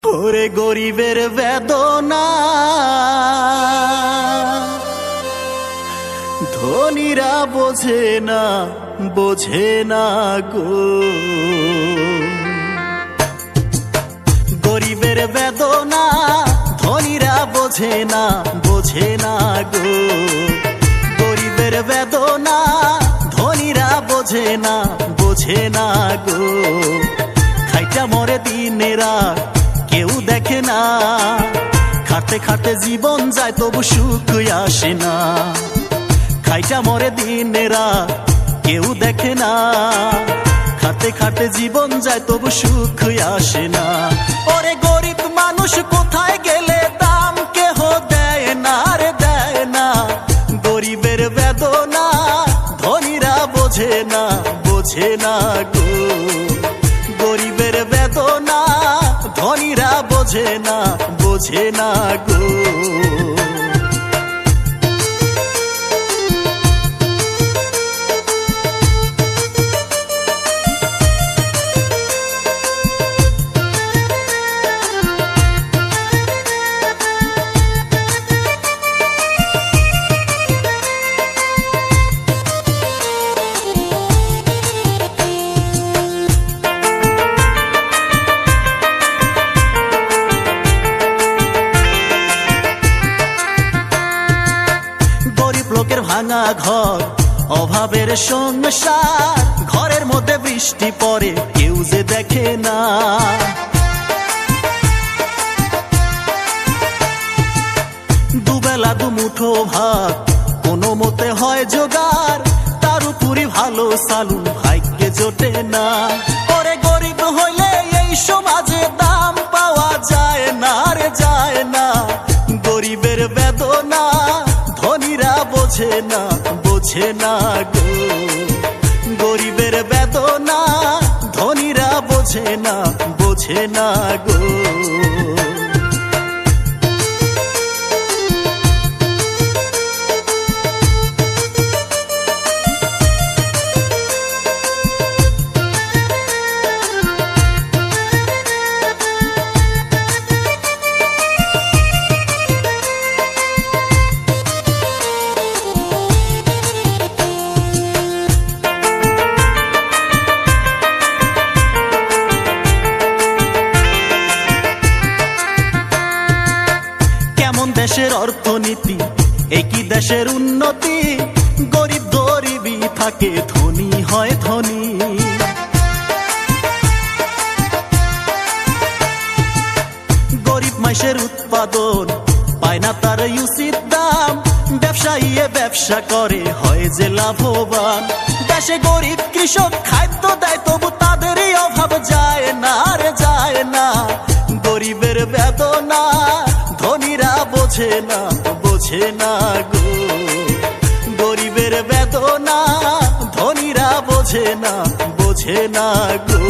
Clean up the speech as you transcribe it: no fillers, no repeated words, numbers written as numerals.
ওরে গরিবের বেদনা ধনীরা বোঝে না গো। গরিবের বেদনা ধনীরা বোঝে না গো। গরিবের বেদনা ধনীরা বোঝে না গো। খাইটা মরে দিনেরা কেউ দেখে না, খাটে খাটে জীবন যায় তবু সুখ আসে না। খাইটা মরে দিনেরা কেউ দেখে না, খাটে খাটে জীবন যায় তবু সুখ আসে না। ওরে গরিব মানুষ কোথায় গেলে দাম কেহ দেয় না রে দেয় না। গরিবের বেদনা ধনীরা বোঝে না গো। গরিবের বেদনা ধনীরা বোঝে না গো। লোকের ভাঙা ঘর অভাবের সংসার, ঘরের মধ্যে বৃষ্টি পড়ে কেউ যে দেখে না। দুবেলা দুমুঠো ভাত কোনো মতে হয় জোগাড়, তার উপরই ভালো সালুন ভাগ্যে জোটে না। ওরে গরিব হইলে এই সমাজে দাম পাওয়া যায় না রে যায় না। গরিবের বেদনা ধনীরা বোঝে না গো। গরিবের বেদনা ধনীরা বোঝে না গো। দেশের অর্থনীতি একই দেশের উন্নতি, গরিব গরিবই থাকে ধনী হয় ধনী। গরিব মাইসের উৎপাদন পায় না তার উচিত দাম, ব্যবসায়ী ব্যবসা করে হয় যে লাভবান। দেশে গরিব কৃষক খাদ্য দেয় তবু তাদেরই অভাব যায় না রে যায় না। গরিবের বেদনা ধনীরা বোঝে না গো। গরিবের বেদনা ধনীরা বোঝে না গো।